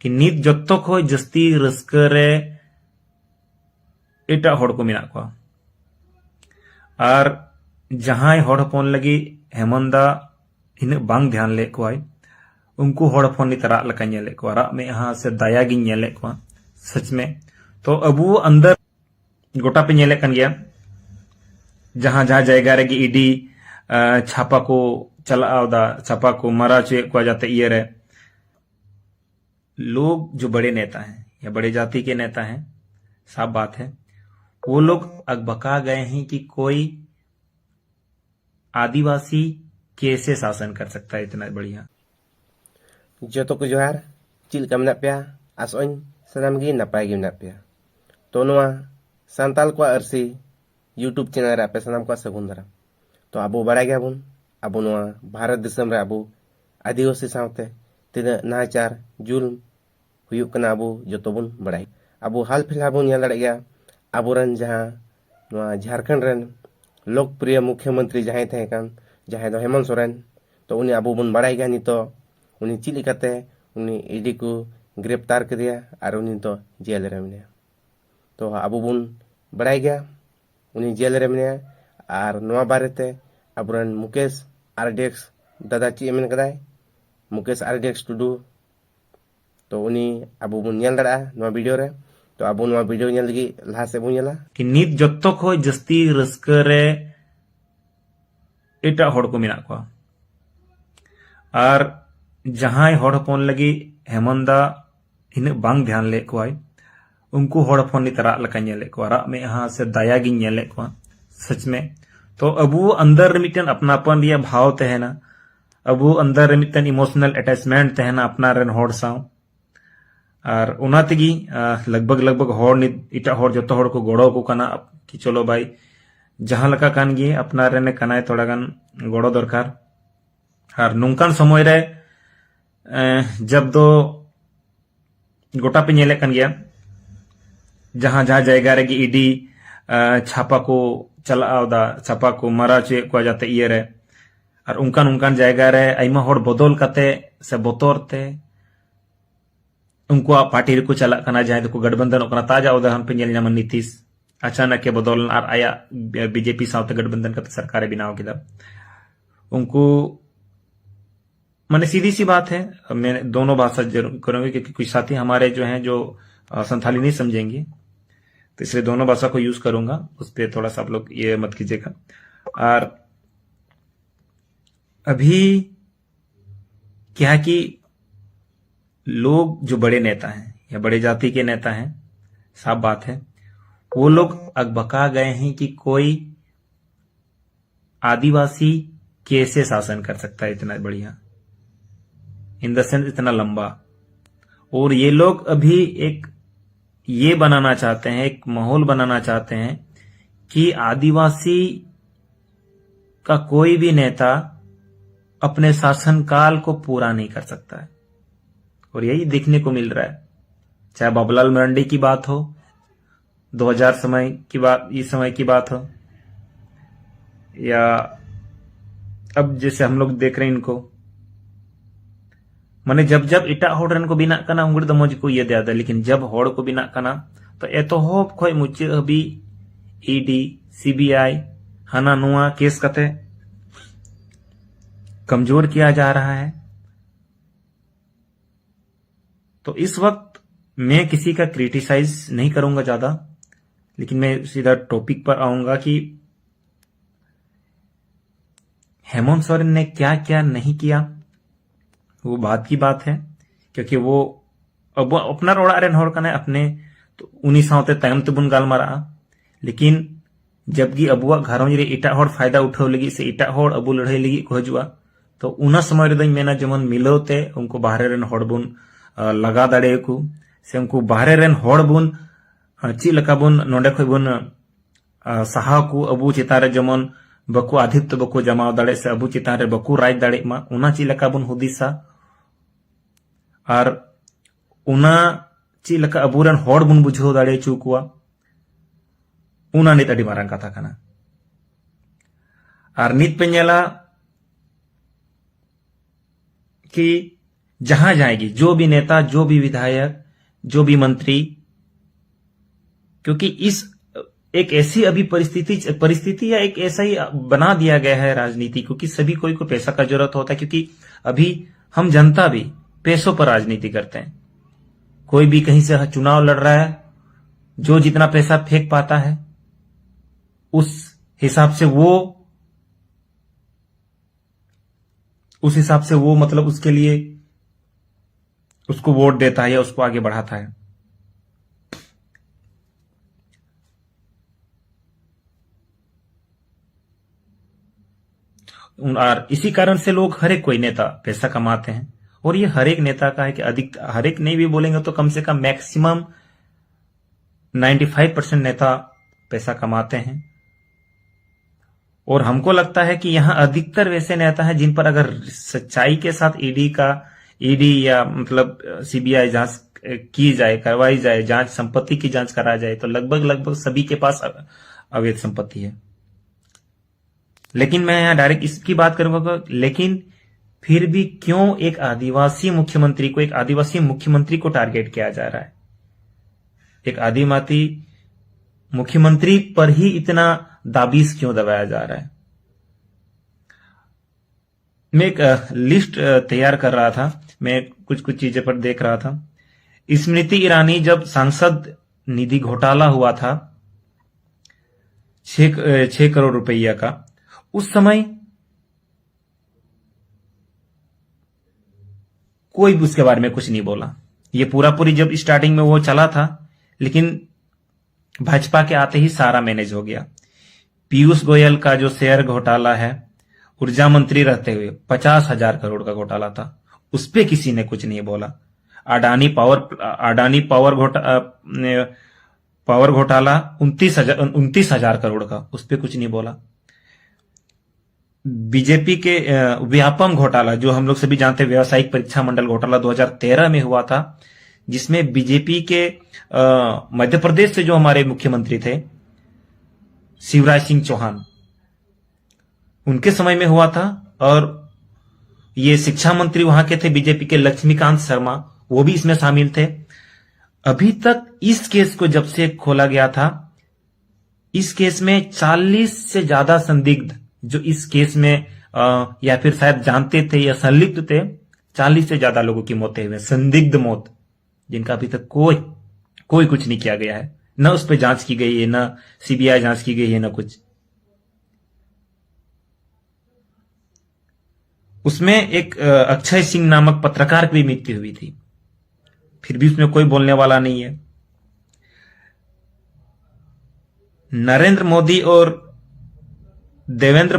कि नित जत्तो खो जस्ती रस्का रे एटा हड़ को मेना को और जहां हड़ हपन लगी हेमंत दा इन बांग ध्यान ले को उनको हड़ हपन नित राग लका नेले को राग में हाँ से दया गिन नेले को सच में। तो अबू अंदर गोटा पे नेले कन गया जहां जहां जायगा रे ईडी छापा को चला छापा को मारा चुए को जाते ये रे लोग जो बड़े नेता हैं या बड़े जाति के नेता हैं, साफ बात है वो लोग अकबका गए हैं कि कोई आदिवासी कैसे शासन कर सकता है इतना बढ़िया। जो तो को जोहार चिल का मेना पे आसों सनाम गी नपाय गी मेना पे तो नोआ सांताल को अरसी यूट्यूब चैनल रे पे सनाम को सगुन दाराम। तो अबो बड़ा गया बुन अबो नोआ भारत दिसम रे अबो आदिवासी सावते तिना नाचार जुल्म हुयुक कना अबो जतो बुन बड़ाई। अबो हाल फिलहाल बुन नेल गया अबोरन जहां नोआ झारखंड रन लोकप्रिय मुख्यमंत्री जहां थे कान जहां दो हेमंत सोरेन तो उन्हें अबो बुन बड़ाई गया नितो उन्हें चिली कते उन्हें ईडी को गिरफ्तार कर दिया और उन्हें तो जेल रे मिले। तो अबो बुन बड़ाई गया उन्हें जेल रे मिले और नोआ बारेते अबोरन मुकेश आरडीएक्स दादा ची एमन कदाय मुकेश आरडीएक्स टुडू तो उन्हें अबो बुन नेल दड़ा नोआ वीडियो रे। तो अबो नोआ वीडियो नेल लगी लहा से बुन नेला कि नित जत्तो खो जस्ती रस्का रे एटा हड़ को मेना को और जहां हड़ हपन लगी हेमंत दा इन बांग ध्यान ले को उनको हड़ हपन नित राग लका नेले को राग में हाँ से दया गिन नेले को सच में। तो अबू अंदर मिटन अपनापन रिया भाव तहना अबू अंदर मिटन इमोशनल अटैचमेंट तहना अपना रन हड़ साव और उना तेगी लगभग हड़ नित इटा हड़ जतो हड़ को गड़ो को कना कि चलो भाई जहां लका कान गे अपना रन कनाय थोड़ा गान गड़ो दरकार। और नोंकान समय रे जब दो गोटा पे नेले कन गया जहां जहां जायगा रे ईडी छापा को चला छापा को मारा चुए को जाते ये रे और उनकान जायगा रे आइमा हड़ बदल काते से बोतर ते उनको पार्टी रे को चला कना जहां को गठबंधन ओकना ताजा उदाहरण पे नेल नाम नीतीश अचानक के बदल और आया बीजेपी साथ गठबंधन करते सरकार बनाव किदा उनको मैंने सीधी सी बात है मैं दोनों भाषा जरूर करूंगी क्योंकि कुछ साथी हमारे जो हैं जो संथाली नहीं समझेंगे तो इसलिए दोनों भाषा को यूज करूंगा उस पर थोड़ा सा आप लोग ये मत कीजिएगा। और अभी क्या कि लोग जो बड़े नेता हैं या बड़े जाति के नेता हैं, साफ बात है वो लोग अकबका गए हैं कि कोई आदिवासी कैसे शासन कर सकता है इतना बढ़िया इन द सेंस इतना लंबा। और ये लोग अभी एक ये बनाना चाहते हैं एक माहौल बनाना चाहते हैं कि आदिवासी का कोई भी नेता अपने शासनकाल को पूरा नहीं कर सकता है और यही देखने को मिल रहा है। चाहे बाबूलाल मरांडी की बात हो 2000 समय की बात इस समय की बात हो या अब जैसे हम लोग देख रहे हैं इनको माने जब इटा हड़ को बिना कना उंगड़ द मौज को ये दे लेकिन जब हड़ को बिना कना तो एतोहब खय मुचे अभी ईडी सीबीआई हाना नुआ केस कते कमजोर किया जा रहा है। तो इस वक्त मैं किसी का क्रिटिसाइज नहीं करूंगा ज्यादा लेकिन मैं सीधा टॉपिक पर आऊंगा कि हेमंत सोरेन ने क्या क्या नहीं किया वो बात की बात है क्योंकि वो अब अपना रोड़ा रेन हड़ कना अपने तो उन्हीं सावते तायम ते बुन गालमारा लेकिन जबकि अबुआ घरों रे एटा हड़ फायदा उठाव लगी से एटा हड़ अबु लड़ाई लगी को हजुआ तो उना समय रे दኝ मेना जमन मिलौते उनको बाहरे रेन हड़ बुन लगा दाड़े को से उनको बाहरे रेन हड़ बुन ची लका बुन नोंडे खय बुन सहा को अबु चितारे जमन बको आधित्य बको जमाव दाड़े से अबु चितारे बको राज दाड़े मा उना ची लका बुन हुदिसा और उना ची लका अबुरन हड़ बुन बुझाव दाड़े चुकुआ उना नित अडी मारांग कथा कना। और नित पे नेला कि जहां जाएगी, जो भी नेता, जो भी विधायक, जो भी मंत्री, क्योंकि इस एक ऐसी अभी परिस्थिति या एक ऐसा ही बना दिया गया है राजनीति को कि सभी कोई को पैसा का जरूरत होता है, क्योंकि अभी हम जनता भी पैसों पर राजनीति करते हैं। कोई भी कहीं से चुनाव लड़ रहा है, जो जितना पैसा फेंक पाता है उस हिसाब से वो मतलब उसके लिए उसको वोट देता है या उसको आगे बढ़ाता है। और इसी कारण से लोग हर एक कोई नेता पैसा कमाते हैं, और ये हर एक नेता का है कि अधिक, हर एक नहीं भी बोलेंगे तो कम से कम मैक्सिमम 95% नेता पैसा कमाते हैं। और हमको लगता है कि यहां अधिकतर वैसे नेता हैं जिन पर अगर सच्चाई के साथ ईडी या मतलब सीबीआई जांच की जाए, करवाई जाए, जांच, संपत्ति की जांच कराई जाए, तो लगभग सभी के पास अवैध संपत्ति है। लेकिन मैं यहां डायरेक्ट इसकी बात करूंगा, लेकिन फिर भी क्यों एक आदिवासी मुख्यमंत्री को टारगेट किया जा रहा है? एक आदिवासी मुख्यमंत्री पर ही इतना दाबिश क्यों दबाया जा रहा है? मैं एक लिस्ट तैयार कर रहा था, मैं कुछ चीजें पर देख रहा था। स्मृति ईरानी जब सांसद निधि घोटाला हुआ था 6 करोड़ रुपया का, उस समय कोई भी उसके बारे में कुछ नहीं बोला। ये पूरी जब स्टार्टिंग में वो चला था, लेकिन भाजपा के आते ही सारा मैनेज हो गया। पीयूष गोयल का जो शेयर घोटाला है, ऊर्जा मंत्री रहते हुए 50,000 करोड़ का घोटाला था, उस पे किसी ने कुछ नहीं बोला। अडानी पावर घोटाला 29,000 करोड़ का, उस पे कुछ नहीं बोला। बीजेपी के व्यापम घोटाला, जो हम लोग सभी जानते हैं, व्यावसायिक परीक्षा मंडल घोटाला 2013 में हुआ था, जिसमें बीजेपी के मध्य प्रदेश से जो हमारे मुख्यमंत्री थे शिवराज सिंह चौहान, उनके समय में हुआ था। और ये शिक्षा मंत्री वहां के थे बीजेपी के लक्ष्मीकांत शर्मा, वो भी इसमें शामिल थे। अभी तक इस केस को जब से खोला गया था, इस केस में 40 से ज्यादा संदिग्ध जो इस केस में या फिर शायद जानते थे या संलिप्त थे, 40 से ज्यादा लोगों की मौतें हुई, संदिग्ध मौत, जिनका अभी तक कोई कुछ नहीं किया गया है। न उस पर जांच की गई है, न सीबीआई जांच की गई है, न कुछ। उसमें एक अक्षय सिंह नामक पत्रकार की भी मृत्यु हुई थी, फिर भी उसमें कोई बोलने वाला नहीं है। नरेंद्र मोदी और देवेंद्र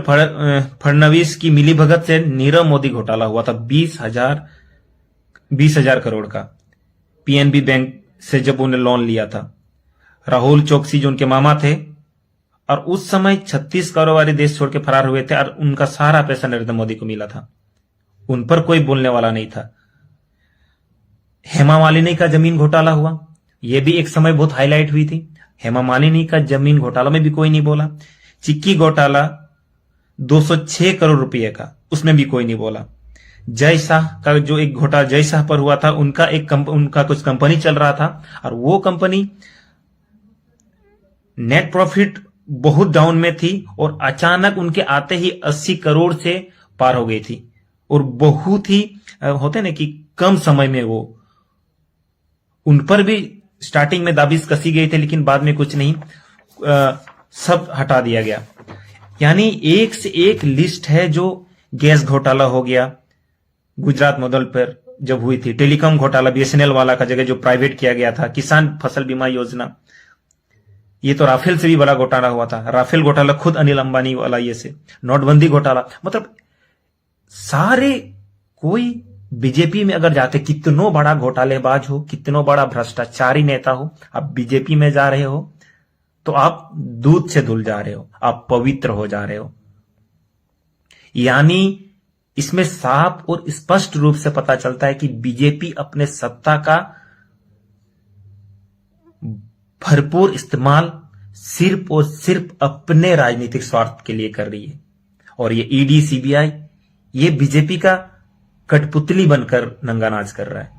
फडणवीस की मिलीभगत से नीरव मोदी घोटाला हुआ था 20,000 करोड़ का, पीएनबी बैंक से जब उन्हें लोन लिया था। राहुल चौकसी जो उनके मामा थे, और उस समय 36 कारोबारी देश छोड़ के फरार हुए थे, और उनका सारा पैसा नरेंद्र मोदी को मिला था। उन पर कोई बोलने वाला नहीं था। हेमा मालिनी का जमीन घोटाला हुआ, यह भी एक समय बहुत हाईलाइट हुई थी। हेमा मालिनी का जमीन घोटाला में भी कोई नहीं बोला। चिक्की घोटाला 206 करोड़ रुपए का, उसमें भी कोई नहीं बोला। जय शाह का जो एक घोटाला जय शाह पर हुआ था, उनका कुछ कंपनी चल रहा था, और वो कंपनी नेट प्रॉफिट बहुत डाउन में थी, और अचानक उनके आते ही 80 करोड़ से पार हो गई थी। और बहुत ही होते ना कि कम समय में वो, उन पर भी स्टार्टिंग में दाबिश कसी गई थी, लेकिन बाद में कुछ नहीं, सब हटा दिया गया। यानी एक से एक लिस्ट है। जो गैस घोटाला हो गया गुजरात मॉडल पर जब हुई थी, टेलीकॉम घोटाला बीएसएनएल वाला का जगह जो प्राइवेट किया गया था, किसान फसल बीमा योजना, ये तो राफेल से भी बड़ा घोटाला हुआ था। राफेल घोटाला खुद अनिल अंबानी वाला, ये से नोटबंदी घोटाला, मतलब सारे, कोई बीजेपी में अगर जाते, कितनो बड़ा घोटालेबाज हो, कितनो बड़ा भ्रष्टाचारी नेता हो, आप बीजेपी में जा रहे हो तो आप दूध से धुल जा रहे हो, आप पवित्र हो जा रहे हो। यानी इसमें साफ और स्पष्ट रूप से पता चलता है कि बीजेपी अपने सत्ता का भरपूर इस्तेमाल सिर्फ और सिर्फ अपने राजनीतिक स्वार्थ के लिए कर रही है। और ये ईडी सीबीआई, ये बीजेपी का कठपुतली बनकर नंगा नाच कर रहा है।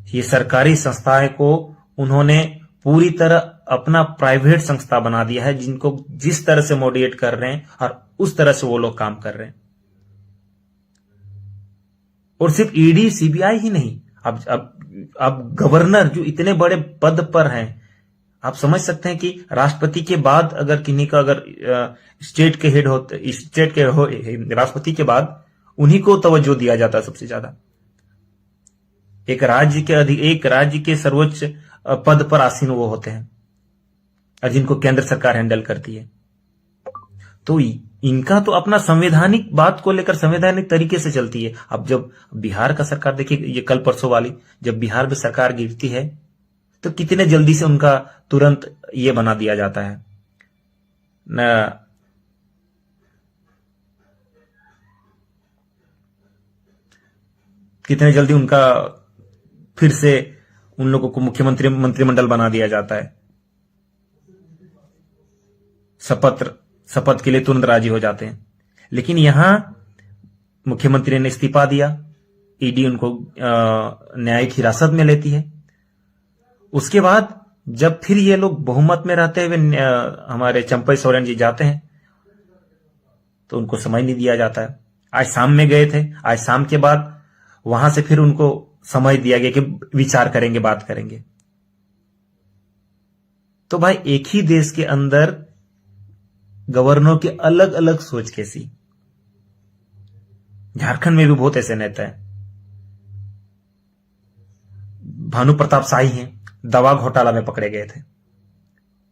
ये सरकारी संस्थाएं को उन्होंने पूरी तरह अपना प्राइवेट संस्था बना दिया है, जिनको जिस तरह से मोटिवेट कर रहे हैं और उस तरह से वो लोग काम कर रहे हैं। और सिर्फ ईडी सीबीआई ही नहीं, अब गवर्नर जो इतने बड़े पद पर हैं, आप समझ सकते हैं कि राष्ट्रपति के बाद अगर किन्हीं का अगर स्टेट के हेड होते, स्टेट के राष्ट्रपति के बाद उन्हीं को तवज्जो दिया जाता है सबसे ज्यादा। एक राज्य के सर्वोच्च पद पर आसीन वो होते हैं और जिनको केंद्र सरकार हैंडल करती है। तो इनका तो अपना संवैधानिक बात को लेकर संवैधानिक तरीके से चलती है। अब जब बिहार का सरकार देखिए, ये कल परसों वाली जब बिहार में सरकार गिरती है तो कितने जल्दी से उनका तुरंत ये बना दिया जाता है न, कितने जल्दी उनका फिर से उन लोगों को मंत्रिमंडल बना दिया जाता है। शपथ के लिए तुरंत राजी हो जाते हैं। लेकिन यहां मुख्यमंत्री ने इस्तीफा दिया, ईडी उनको न्यायिक हिरासत में लेती है। उसके बाद जब फिर ये लोग बहुमत में रहते हुए हमारे चंपई सोरेन जी जाते हैं तो उनको समझ नहीं दिया जाता है। आज शाम में गए थे, आज शाम के बाद वहां से फिर उनको समझ दिया गया कि विचार करेंगे, बात करेंगे। तो भाई एक ही देश के अंदर गवर्नरों की अलग अलग सोच कैसी। झारखंड में भी बहुत ऐसे नेता हैं। भानु प्रताप शाही हैं, दवा घोटाला में पकड़े गए थे,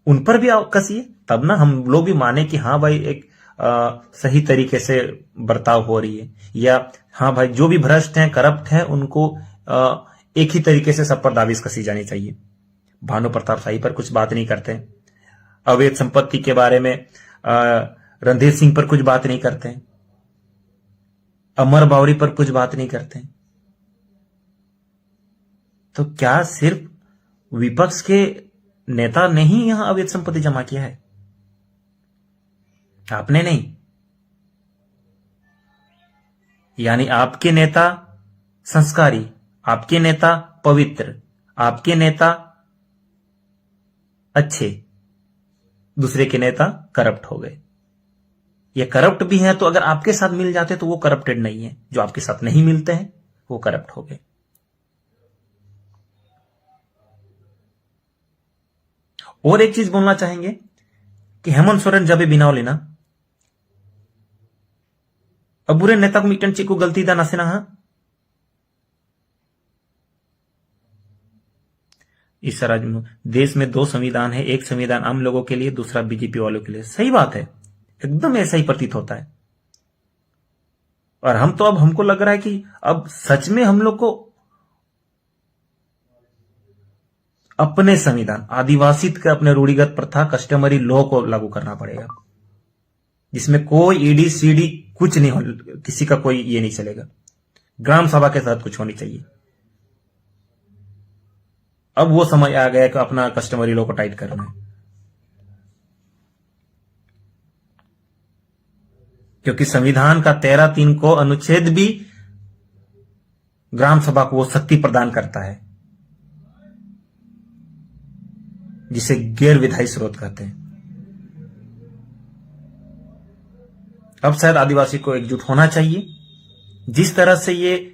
उन पर भी कसी है, तब ना हम लोग भी माने कि हाँ भाई एक सही तरीके से बर्ताव हो रही है, या हाँ भाई जो भी भ्रष्ट हैं, करप्ट हैं, उनको एक ही तरीके से सब पर दाविश कसी जानी चाहिए। भानु प्रताप शाही पर कुछ बात नहीं करते, अवैध संपत्ति के बारे में रणधीर सिंह पर कुछ बात नहीं करते, अमर बावरी पर कुछ बात नहीं करते। तो क्या सिर्फ विपक्ष के नेता ने ही यहां अवैध संपत्ति जमा किया है? आपने नहीं। यानी आपके नेता संस्कारी, आपके नेता पवित्र, आपके नेता अच्छे, दूसरे के नेता करप्ट हो गए। ये करप्ट भी हैं तो अगर आपके साथ मिल जाते तो वो करप्टेड नहीं है, जो आपके साथ नहीं मिलते हैं वो करप्ट हो गए। और एक चीज बोलना चाहेंगे कि हेमंत सोरेन जब बिनाव लेना अब बुरे नेता को मिटन ची को गलती दा नासे ना इस राज्य में देश में 2 संविधान है, एक संविधान आम लोगों के लिए, दूसरा बीजेपी वालों के लिए। सही बात है, एकदम ऐसा ही प्रतीत होता है। और हम तो अब हमको लग रहा है कि अब सच में हम लोग को अपने संविधान, आदिवासी के अपने रूढ़िगत प्रथा, कस्टमरी लॉ को लागू करना पड़ेगा, जिसमें कोई ईडी सीडी कुछ नहीं हो, किसी का कोई ये नहीं चलेगा। ग्राम सभा के साथ कुछ होनी चाहिए। अब वो समय आ गया कि अपना कस्टमरी लॉ को टाइट करना है, क्योंकि संविधान का 13(3) को अनुच्छेद भी ग्राम सभा को वो शक्ति प्रदान करता है, जिसे गैर विधायी स्रोत कहते हैं। अब शायद आदिवासी को एकजुट होना चाहिए। जिस तरह से ये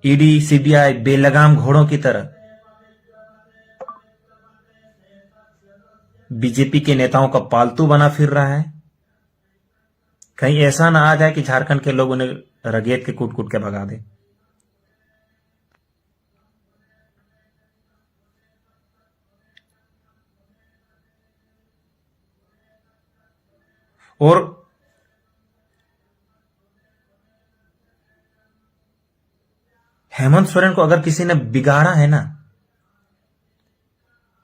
ईडी सीबीआई बेलगाम घोड़ों की तरह बीजेपी के नेताओं का पालतू बना फिर रहा है, कहीं ऐसा ना आ जाए कि झारखंड के लोग उन्हें रगेत के कूट कूट के भगा दे। और हेमंत सोरेन को अगर किसी ने बिगाड़ा है ना,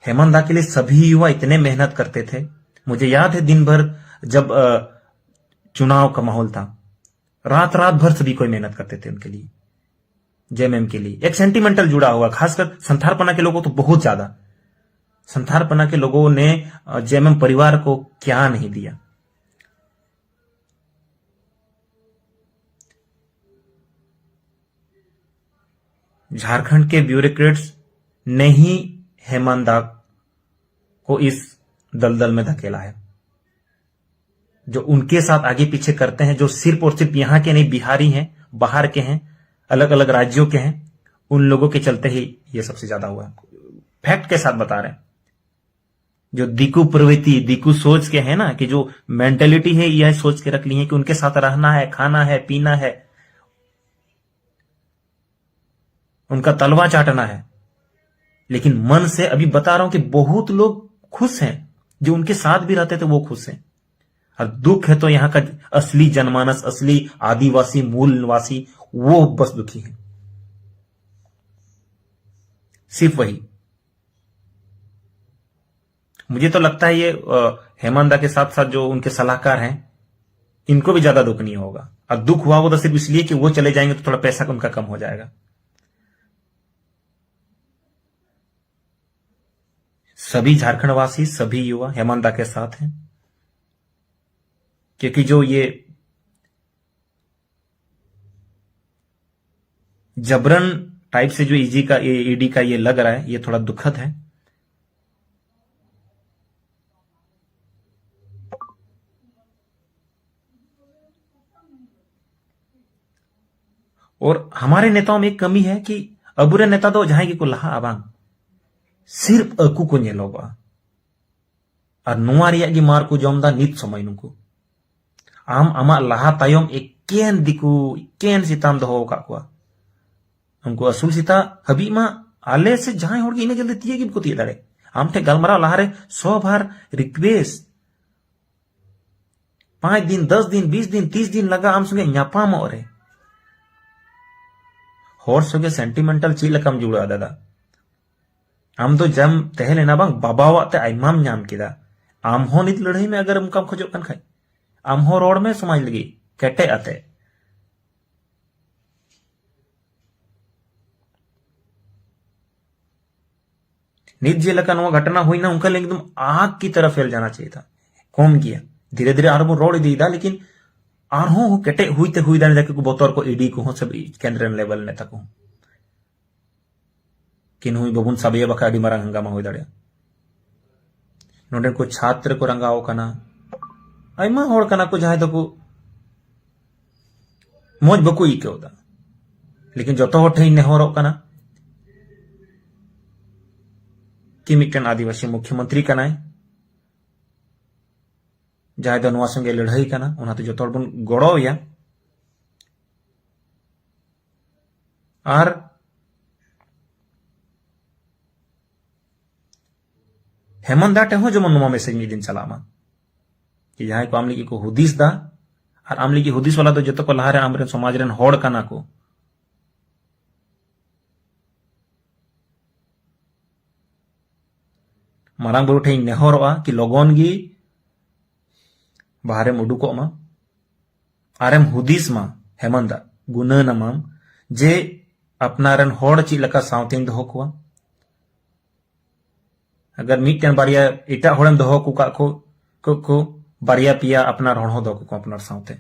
हेमंत दा के लिए सभी युवा इतने मेहनत करते थे। मुझे याद है दिन भर जब चुनाव का माहौल था, रात रात भर सभी कोई मेहनत करते थे उनके लिए, जेएमएम के लिए। एक सेंटिमेंटल जुड़ा हुआ, खासकर संथारपना के लोगों तो बहुत ज्यादा। संथारपना के लोगों ने जेएमएम परिवार को क्या नहीं दिया। झारखंड के ब्यूरोक्रेट्स ने ही हेमंत दा को इस दलदल में धकेला है। जो उनके साथ आगे पीछे करते हैं, जो सिर्फ और सिर्फ यहां के नहीं, बिहारी हैं, बाहर के हैं, अलग अलग राज्यों के हैं, उन लोगों के चलते ही ये सबसे ज्यादा हुआ है। फैक्ट के साथ बता रहे हैं। जो दिकू प्रवृत्ति, दिकू सोच के है ना, कि जो मेंटेलिटी है, यह सोच के रख ली है कि उनके साथ रहना है, खाना है, पीना है, उनका तलवा चाटना है। लेकिन मन से अभी बता रहा हूं कि बहुत लोग खुश हैं, जो उनके साथ भी रहते थे वो खुश हैं। और दुख है तो यहां का असली जनमानस, असली आदिवासी मूल निवासी, वो बस दुखी है, सिर्फ वही। मुझे तो लगता है ये हेमंत दा के साथ साथ जो उनके सलाहकार हैं, इनको भी ज्यादा दुख नहीं होगा। और दुख हुआ वो तो सिर्फ इसलिए कि वो चले जाएंगे तो थोड़ा पैसा उनका कम हो जाएगा। सभी झारखंडवासी, सभी युवा हेमंत दा के साथ हैं, क्योंकि जो ये जबरन टाइप से जो ईडी का ये लग रहा है, ये थोड़ा दुखद है। और हमारे नेताओं में एक कमी है कि अबुरे नेता दो जहां की को लहा आबांग सिर्फ अकू को नेलोबा और नुआ रिया की मार को जमदा नित समय नुको आम आमा लहा तायम एकेन दिकू एकेन सीताम दहो का कुआ उनको असूल सीता हबी मा आले से जहां होड़ इने जल्दी तिये की को तिये दाड़े आम ठे गलमराव लहारे 100 बार रिक्वेस्ट 5 दिन 10 दिन 20 दिन 30 दिन लगा आम संगे न्यापाम रे होर संगे सेंटिमेंटल चीज लकम जुड़ा दादा आम तो जम तहे लेना बांग बाबावा ते आइमाम नाम किदा आम हो नित लड़ाई में अगर उनका खोजो कन खाई आम हो रोड में समाज लगी केटे आते नित जे लका नवा घटना हुई ना उनका एकदम आग की तरफ फैल जाना चाहिए था कम गया धीरे धीरे आरबो रोड दीदा लेकिन आरहो केटे हुईते हुई दाने जाके को बोतोर को ईडी को सब केंद्र लेवल नेता को किन हुई बबुन साबिया बका अडी मारा हंगामा हुई दाड़े नोडे को छात्र को रंगाओ कना आइमा होड़ कना को जहां को मोज बको इकेदा लेकिन जो तो ठे नेहरो कना कि मिटन आदिवासी मुख्यमंत्री कनाय जहां दो नवा संगे लड़ाई कना उना तो जो तोड़ बन गड़ो या और हेमंत दा टेहो जमन नुमा मैसेज में दिन चलामा कि जहां को आमली को हुदिस दा और आमली की हुदिस वाला तो जो को लहारे आमरे समाज रेन होड़ कना को मारांग बुरु ठे नेहरोआ कि लगन गी बाहरे उडुको मा आरेम हुदिस मा हेमंत दा गुनन माम जे अपनारन होड़ ची लका सावतेन दहो कुआ अगर मीटन बारिया इटा होड़न दहो कुका को बारिया पिया अपना रोणो दो को अपनार सावते